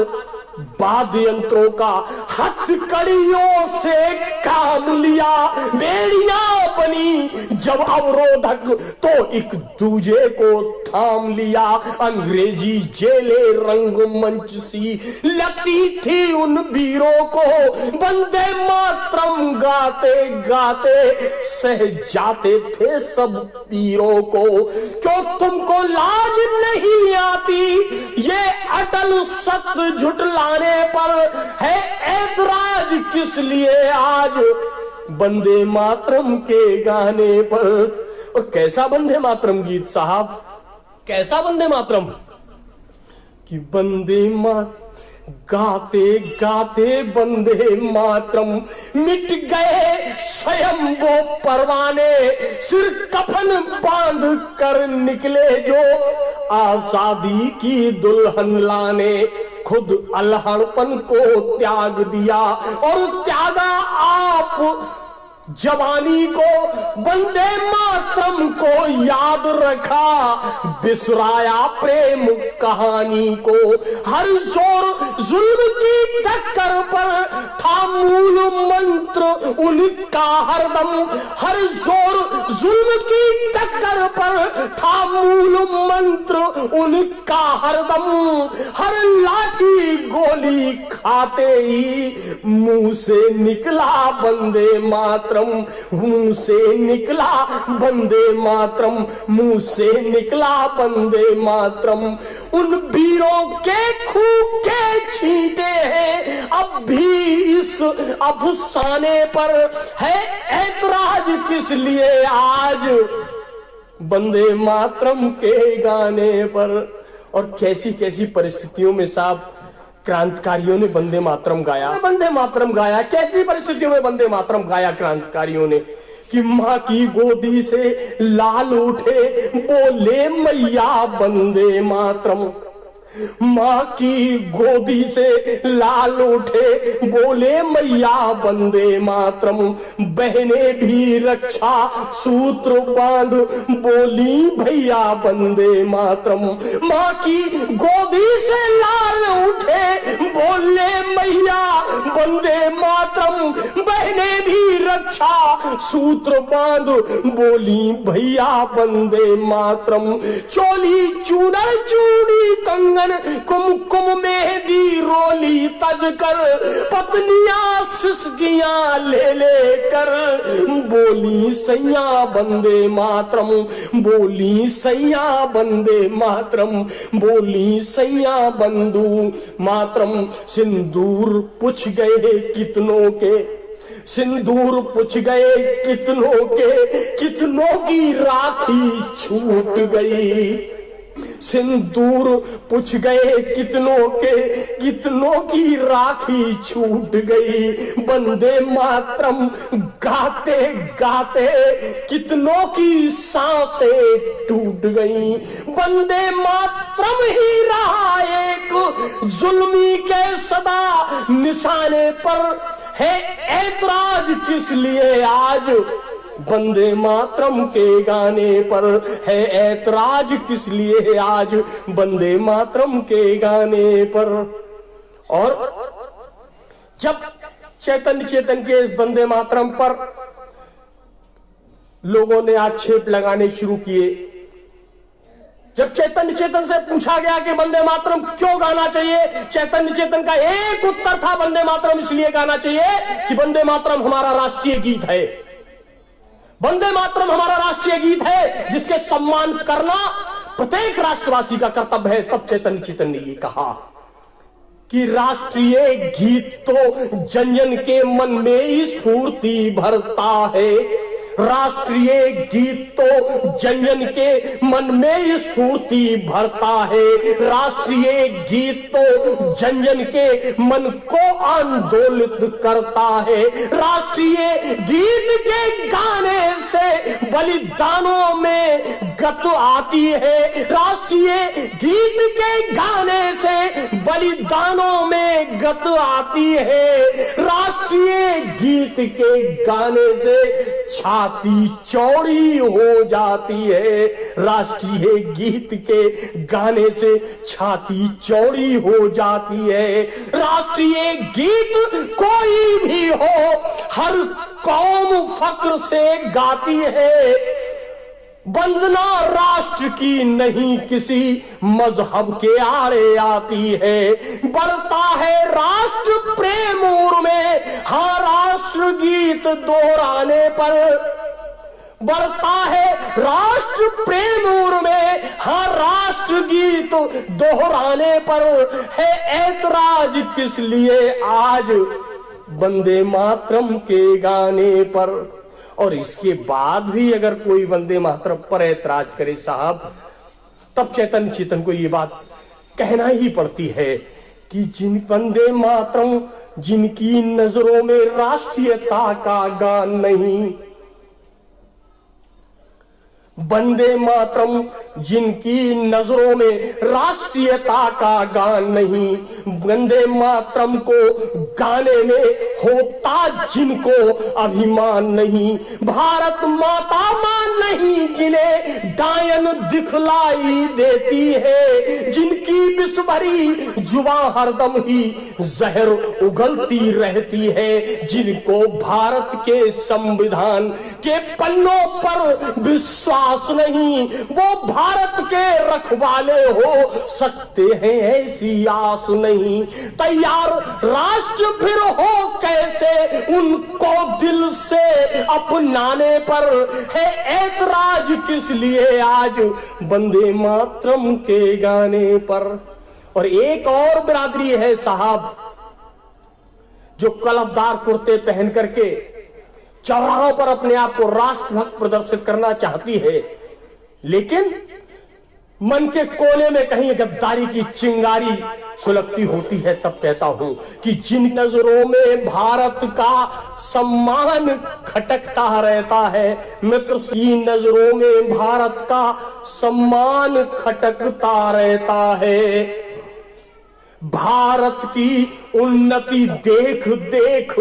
Speaker 2: वाद्य यंत्रों का, हथकड़ियों से काम लिया, बेड़ियां बनी जब अवरोधक तो एक दूजे को थाम लिया। अंग्रेजी जेले रंगमंच सी लगती थी उन वीरों को, वंदे मातरम गाते गाते सह जाते थे सब पीरों को। क्यों तुमको लाज नहीं आती ये अटल सत्य झुटलाने पर, है ऐतराज किस लिए आज वंदे मातरम के गाने पर। और कैसा वंदे मातरम गीत साहब, कैसा वंदे मातरम कि वंदे मातरम गाते गाते वंदे मातरम, मिट गए स्वयं वो परवाने, सिर कफन बांध कर निकले जो आजादी की दुल्हन लाने। खुद अल्हड़पन को त्याग दिया और त्यागा आप जवानी को, वंदे मातरम को याद रखा, बिसराया प्रेम कहानी को। हर जोर जुल्म की टक्कर पर था मूल मंत्र उनका हरदम, हर जोर जुल्म की टक्कर पर था मूल मंत्र उनका हरदम। हर लाठी गोली खाते ही मुंह से निकला वंदे मातरम, मुंह से निकला वंदे मातरम, मुंह से निकला वंदे मातरम। उन वीरों के खून के छींटे हैं अब भी इस अफसाने पर, है ऐतराज किस लिए आज वंदे मातरम के गाने पर। और कैसी कैसी परिस्थितियों में साहब क्रांतिकारियों ने वंदे मातरम गाया, वंदे मातरम गाया। कैसी परिस्थितियों में वंदे मातरम गाया क्रांतिकारियों ने कि मां की गोदी से लाल उठे बोले मैया वंदे मातरम, मां की गोदी से लाल उठे बोले मैया वंदे मातरम। बहने भी रक्षा सूत्र बांध बोली भैया वंदे मातरम। मां की गोदी से लाल उठे बोले मैया वंदे मातरम, बहने भी रक्षा सूत्र बांध बोली भैया वंदे मातरम। चोली चूनर चूड़ी कंगन कुमकुम मेहंदी रोली तज कर, पत्नियां सिसकियां ले ले कर बोली सैया वंदे मातरम, बोली सैया वंदे मातरम, बोली सैया बंधु मातरम। सिंदूर पूछ गए कितनों के, सिंदूर पूछ गए कितनों के, कितनों की राखी छूट गई। सिंदूर पूछ गए कितनों के, कितनों की राखी छूट गई। वंदे मातरम गाते गाते कितनों की सांसें टूट गई। वंदे मातरम ही रहा एक जुल्मी के सदा निशाने पर, है ऐतराज किस लिए आज वंदे मातरम के गाने पर, है ऐतराज किस लिए आज वंदे मातरम के गाने पर। और जब चैतन्य चेतन के वंदे मातरम पर लोगों ने आक्षेप लगाने शुरू किए, जब चैतन्य चेतन से पूछा गया कि वंदे मातरम क्यों गाना चाहिए, चैतन्य चेतन का एक उत्तर था, वंदे मातरम इसलिए गाना चाहिए कि वंदे मातरम हमारा राष्ट्रीय गीत है। वंदे मातरम हमारा राष्ट्रीय गीत है जिसके सम्मान करना प्रत्येक राष्ट्रवासी का कर्तव्य है। तब चैतन्य चेतन ने ये कहा कि राष्ट्रीय गीत तो जन जन के मन में स्फूर्ति भरता है, राष्ट्रीय गीत तो जन जन के मन में स्फूर्ति भरता है। राष्ट्रीय गीत तो जन जन के मन को आंदोलित करता है। राष्ट्रीय गीत के गाने से बलिदानों में गत आती है। राष्ट्रीय गीत के गाने से बलिदानों में गत आती है। राष्ट्रीय गीत के गाने से छाती चौड़ी हो जाती है। राष्ट्रीय गीत के गाने से छाती चौड़ी हो जाती है। राष्ट्रीय गीत कोई भी हो, हर कौम फक्र से गाती है। वंदना राष्ट्र की नहीं किसी मजहब के आड़े आती है। बढ़ता है राष्ट्र प्रेम उर में, हाँ राष्ट्र गीत दोहराने पर। बढ़ता है राष्ट्र प्रेम उर में, हाँ राष्ट्र गीत दोहराने पर। है ऐतराज किस लिए आज वंदे मातरम के गाने पर। और इसके बाद भी अगर कोई वंदे मातरम पर ऐतराज करे साहब, तब चैतन्य चेतन को ये बात कहना ही पड़ती है कि जिन वंदे मातरम जिनकी नजरों में राष्ट्रीयता का गान नहीं, वंदे मातरम जिनकी नजरों में राष्ट्रीयता का गान नहीं, वंदे मातरम को गाने में होता जिनको अभिमान नहीं। भारत माता मान नहीं जिन्हें डायन दिखलाई देती है, जिनकी विष भरी जुबां हरदम ही जहर उगलती रहती है, जिनको भारत के संविधान के पन्नों पर विश्वास नहीं, वो भारत के रखवाले हो सकते हैं ऐसी आस नहीं। तैयार राष्ट्र फिर हो कैसे उनको दिल से अपनाने पर। है ऐतराज किस लिए आज वंदे मातरम के गाने पर। और एक और बिरादरी है साहब जो कलफदार कुर्ते पहन करके चौराहों पर अपने आप को राष्ट्रभक्त प्रदर्शित करना चाहती है, लेकिन मन के कोने में कहीं गद्दारी की चिंगारी सुलगती होती है। तब कहता हूं कि जिन नजरों में भारत का सम्मान खटकता रहता है, मित्र की नजरों में भारत का सम्मान खटकता रहता है। भारत की उन्नति देख देख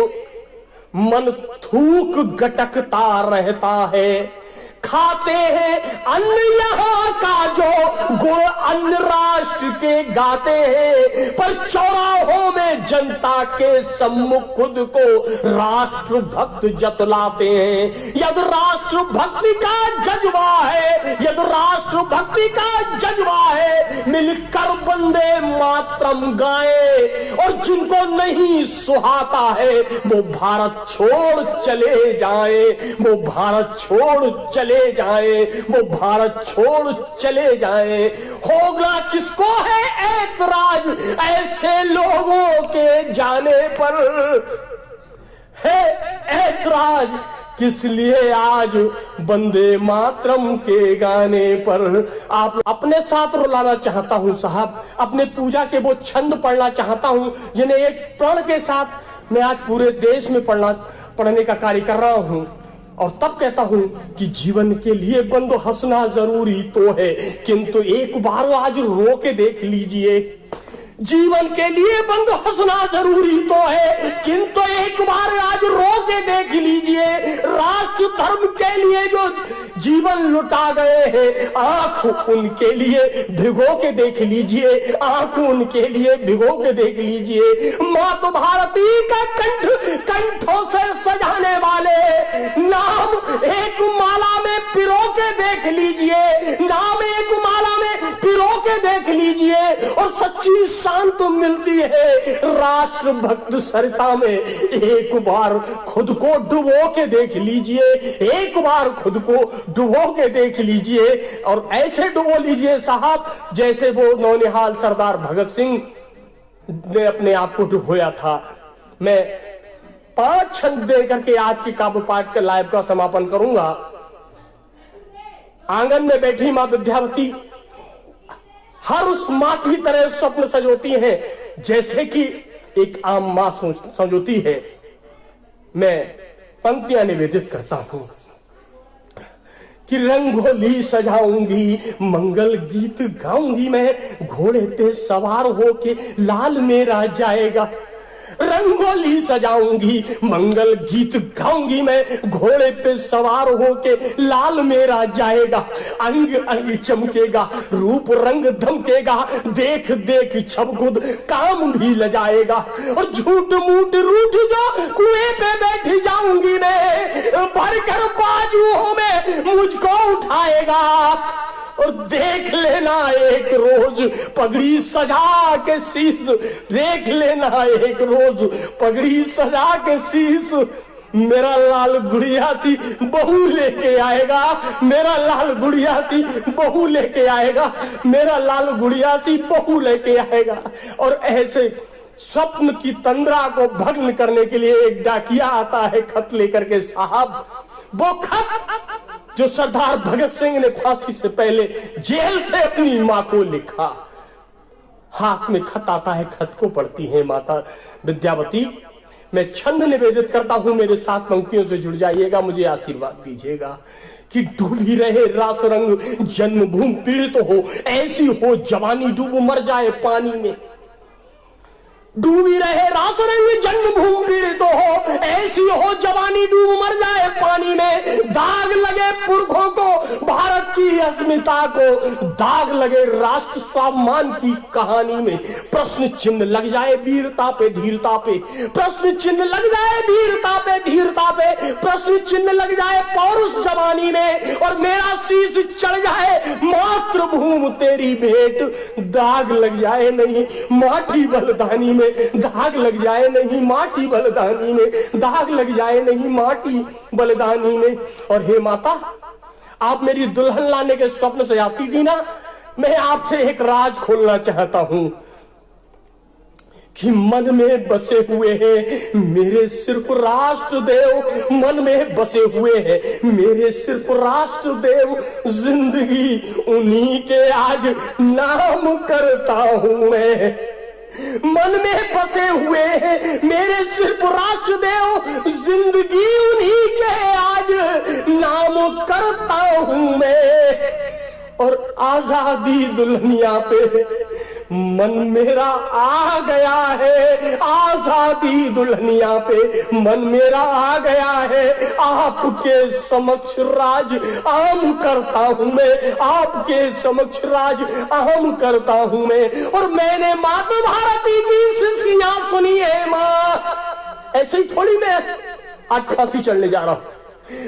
Speaker 2: मन थूक गटकता रहता है। खाते हैं अन्न यहाँ का जो गुण अन्य राष्ट्र के गाते हैं, पर चौराहों में जनता के सम्मुख खुद को राष्ट्रभक्त जतलाते हैं। यदि राष्ट्रभक्ति का जज्बा है, यदि राष्ट्रभक्ति का जज्बा है, मिलकर वंदे मातरम गाए। और जिनको नहीं सुहाता है वो भारत छोड़ चले जाए, वो भारत छोड़ चले जाए, वो भारत छोड़ चले जाए। होगा किसको है ऐतराज ऐसे लोगों के जाने पर। है ऐतराज किस लिए आज वंदे मातरम के गाने पर। आप अपने साथ रुलाना चाहता हूं साहब, अपने पूजा के वो छंद पढ़ना चाहता हूं जिन्हें एक प्रण के साथ मैं आज पूरे देश में पढ़ने का कार्य कर रहा हूं। और तब कहता हूं कि जीवन के लिए बंद हंसना जरूरी तो है, किंतु एक बार आज रो के देख लीजिए। जीवन के लिए बंद हंसना जरूरी तो है, किंतु एक बार आज रो के देख लीजिए। राष्ट्र धर्म के लिए जो जीवन लुटा गए हैं, आंख उनके लिए भिगो के देख लीजिए, आंख उनके लिए भिगो के देख लीजिए। मातृ भारती का कंठ कंठों से सजाने वाले नाम एक माला में पिरो के देख लीजिए, नाम एक माला में पिरो के देख लीजिए। और सच्ची शांत मिलती है राष्ट्र भक्त सरिता में। एक बार खुद को डुबो के देख लीजिए, एक बार खुद को डुबो के देख लीजिए। और ऐसे डुबो लीजिए साहब जैसे वो नौनिहाल सरदार भगत सिंह ने अपने आप को डुबोया था। मैं 5 छंद दे करके आज की काव्य पाठ के लाइव का समापन करूंगा। आंगन में बैठी मां विद्यावती हर उस मां की तरह स्वप्न सजोती हैं जैसे कि एक आम मां सजोती है। मैं पंक्तियां निवेदित करता हूं कि रंगोली सजाऊंगी, मंगल गीत गाऊंगी, मैं घोड़े पे सवार होके लाल मेरा जाएगा। रंगोली सजाऊंगी, मंगल गीत गाऊंगी, मैं घोड़े पे सवार होके लाल मेरा जाएगा। अंग अंग चमकेगा, रूप रंग धमकेगा, देख देख छबगुद काम भी लजाएगा। और झूठ मूठ रूठ जो कुएं पे बैठी जाऊंगी मैं, भरकर बाजुओं में मुझको उठाएगा। और देख लेना एक रोज पगड़ी सजा के शीश, देख लेना एक रोज पगड़ी सजा के शीश, मेरा लाल गुड़िया सी बहू लेके आएगा। मेरा लाल गुड़िया सी बहू लेके आएगा। मेरा लाल गुड़िया सी बहू लेके आएगा। और ऐसे स्वप्न की तंद्रा को भग्न करने के लिए एक डाकिया आता है खत लेकर के। साहब वो खत जो सरदार भगत सिंह ने फांसी से पहले जेल से अपनी मां को लिखा, हाथ में खत आता है, खत को पढ़ती है माता विद्यावती। मैं छंद निवेदित करता हूं, मेरे साथ पंक्तियों से जुड़ जाइएगा, मुझे आशीर्वाद दीजिएगा। कि डूबी रहे रास रंग जन्मभूमि पीड़ित हो, ऐसी हो जवानी डूब मर जाए पानी में। डूबी रहे रास रंग जन्मभूमि पीड़ित हो, ऐसी हो जवानी डूब मर जाए पानी में। दाग लगे पुरखों को भारत की अस्मिता को, दाग लगे राष्ट्र स्वाभिमान की कहानी में। प्रश्न चिन्ह लग जाए वीरता पे धीरता पे, प्रश्न चिन्ह लग जाए वीरता पे धीरता पे, प्रश्न चिन्ह लग जाए पौरुष जवानी में। और मेरा शीश चढ़ जाए मातृभूमि तेरी भेंट, दाग लग जाए नहीं माटी बलिदानी में, दाग लग जाए नहीं माटी बलिदानी में, दाग लग जाए नहीं माटी बलिदानी में। और हे माता, आप मेरी दुल्हन लाने के स्वप्न से आती थी ना, मैं आपसे एक राज खोलना चाहता हूं कि मन में बसे हुए हैं मेरे सिर्फ राष्ट्र देव, मन में बसे हुए हैं मेरे सिर्फ राष्ट्र देव। जिंदगी उन्हीं के आज नाम करता हूं मैं, मन में बसे हुए हैं मेरे सिर्फ राष्ट्र देव। जिंदगी उन्हीं के आज नाम करता हूं मैं। और आजादी दुल्हनिया पे मन मेरा आ गया है, आजादी दुल्हनिया पे मन मेरा आ गया है। आपके समक्ष राज आम करता हूं मैं, आपके समक्ष राज आम करता हूं मैं। और मैंने माता भारती की शिष्या सुनी है माँ, ऐसे ही थोड़ी मैं आज फांसी चढ़ने जा रहा हूं।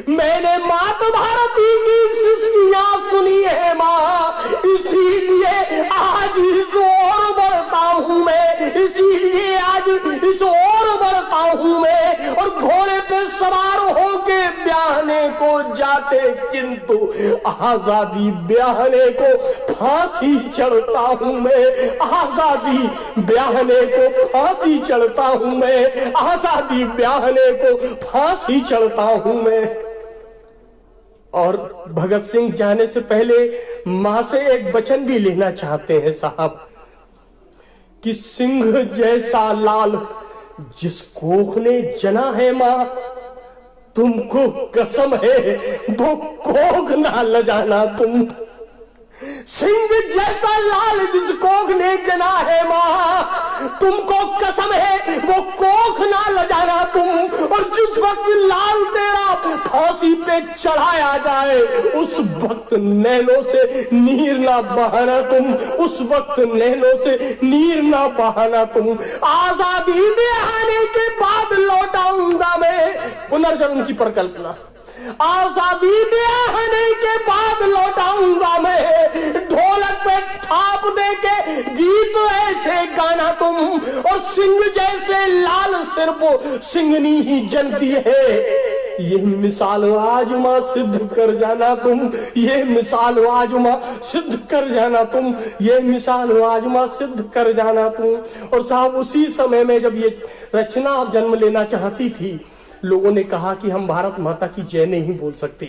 Speaker 2: मैंने माता भारती की शिष्या सुनी है माँ, इसीलिए आज इस ओर बढ़ता हूं मैं, इसीलिए आज इस ओर बढ़ता हूं मैं। और घोड़े पे सवार होके ब्याहने को जाते, किंतु आजादी ब्याहने को फांसी चढ़ता हूं मैं, आजादी ब्याहने को फांसी चढ़ता हूं मैं, आजादी ब्याहने को फांसी चढ़ता हूं मैं। और भगत सिंह जाने से पहले मां से एक वचन भी लेना चाहते हैं साहब कि सिंह जैसा लाल जिस कोख ने जना है मां, तुमको कसम है वो कोख ना लजाना तुम। सिंह जैसा लाल जिस कोख ने जना है मां, तुमको कसम है वो कोख ना लजाना तुम। और जिस वक्त लाल तेरा फांसी पे चढ़ाया जाए, उस वक्त नैनों से नीर ना बहाना तुम, उस वक्त नैनों से नीर ना बहाना तुम। आजादी में आने के बाद लौटाऊंगा मैं, पुनर्जन्म की परिकल्पना, आजादी में आने के बाद लौटाऊंगा मैं। ढोलक पे थाप दे के गीत ऐसे गाना तुम। और सिंह जैसे लाल सिर को सिंगनी ही जनती है, ये मिसाल आजमा सिद्ध कर जाना तुम, ये मिसाल आजमा सिद्ध कर जाना तुम, ये मिसाल आजमा सिद्ध कर जाना तुम। और साहब उसी समय में जब ये रचना जन्म लेना चाहती थी, लोगों ने कहा कि हम भारत माता की जय नहीं बोल सकते।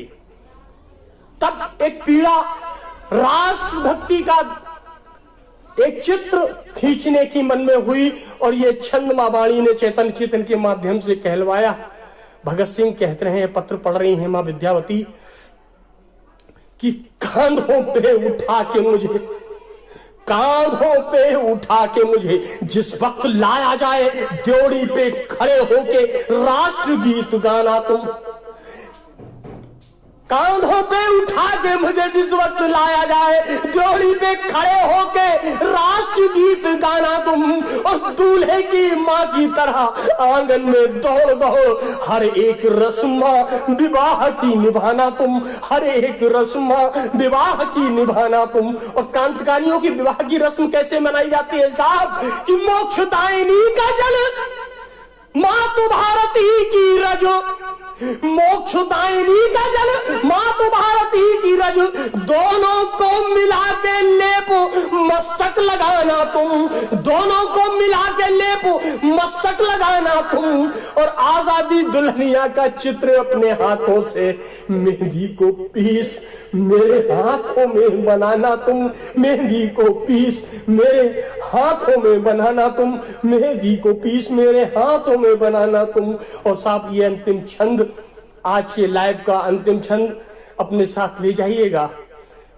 Speaker 2: तब एक पीड़ा राष्ट्रभक्ति का एक चित्र खींचने की मन में हुई और ये छंद मां वाणी ने चेतन चेतन के माध्यम से कहलवाया। भगत सिंह कहते रहे, पत्र पढ़ रही हैं मां विद्यावती, कि कांधों पे उठा के मुझे, कांधों पे उठा के मुझे जिस वक्त लाया जाए, ड्योढ़ी पे खड़े होके राष्ट्रगीत गाना तुम। कांधों पे उठा के मुझे जिस वक्त लाया जाए, ड्योढ़ी पे खड़े होके राष्ट्रगीत गाना तुम। और दूल्हे की मां की तरह आंगन में दौड़ दौड़ हर एक रस्म विवाह की निभाना तुम, हर एक रस्म विवाह की निभाना तुम। और क्रांतिकारियों की विवाह की रस्म कैसे मनाई जाती है साहब, कि मोक्षदायिनी का जल मातु भारती की रजो, मोक्षदायिनी का जल मातु भारती की रज, दोनों को मिला के लेप मस्तक लगाना तुम, दोनों को मिला के लेप मस्तक लगाना तुम। और आजादी दुल्हनिया का चित्र अपने हाथों से मेहंदी को पीस मेरे हाथों में बनाना तुम, मेहंदी को पीस मेरे हाथों में बनाना तुम, मेहंदी को पीस मेरे हाथों में बनाना तुम। और साहब ये अंतिम छंद, आज के लाइव का अंतिम छंद अपने साथ ले जाइएगा।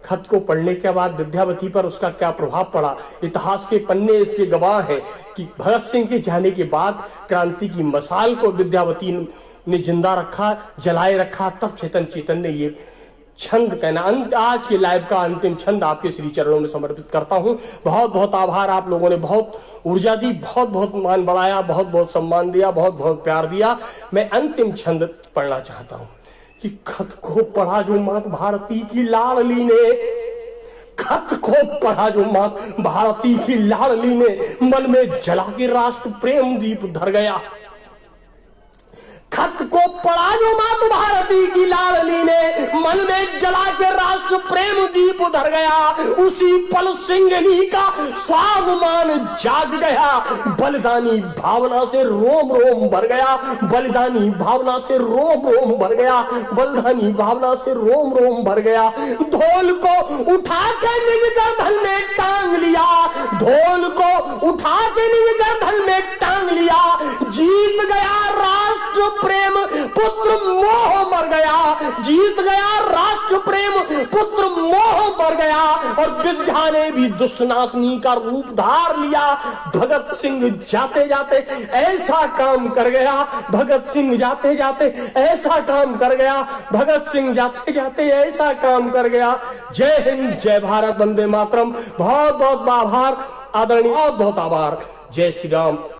Speaker 2: खत को पढ़ने के बाद विद्यावती पर उसका क्या प्रभाव पड़ा, इतिहास के पन्ने इसके गवाह हैं कि भगत सिंह के जाने के बाद क्रांति की मशाल को विद्यावती ने जिंदा रखा, जलाए रखा। तब चेतन चेतन ने ये छंद कहना, आज के लाइव का अंतिम छंद आपके श्री चरणों में समर्पित करता हूं। बहुत बहुत आभार, आप लोगों ने बहुत ऊर्जा दी, बहुत बहुत मान बढ़ाया, बहुत बहुत सम्मान दिया, बहुत बहुत प्यार दिया। मैं अंतिम छंद पढ़ना चाहता हूं कि खत को पढ़ा जो मात भारती की लाडली ने, खत को पढ़ा जो मात भारती की लाडली ने, मन में जला के राष्ट्र प्रेम दीप धर गया। खत को पढ़ा जो मात भारती की लाडली ने, मन में जला के राष्ट्र प्रेम दीप धर गया। उसी पल सिंगनी का स्वाभिमान जाग गया, बलिदानी भावना से रोम रोम भर गया, बलिदानी भावना से रोम रोम भर गया, बलिदानी भावना से रोम रोम भर गया। ढोल को उठा के निज गर्दन में टांग लिया, ढोल को उठा के निज गर्दन में टांग लिया। जीत गया राष्ट्र प्रेम, पुत्र मोह मर गया, जीत गया राष्ट्र प्रेम, पुत्र मोह मर गया। और विद्या ने भी दुष्टनाशनी का रूप धार लिया। भगत सिंह जाते जाते ऐसा काम कर गया, भगत सिंह जाते जाते ऐसा काम कर गया, भगत सिंह जाते जाते ऐसा काम कर गया। जय हिंद, जय भारत, वंदे मातरम। बहुत बहुत आभार आदरणीय, बहुत बहुत आभार। जय श्री राम।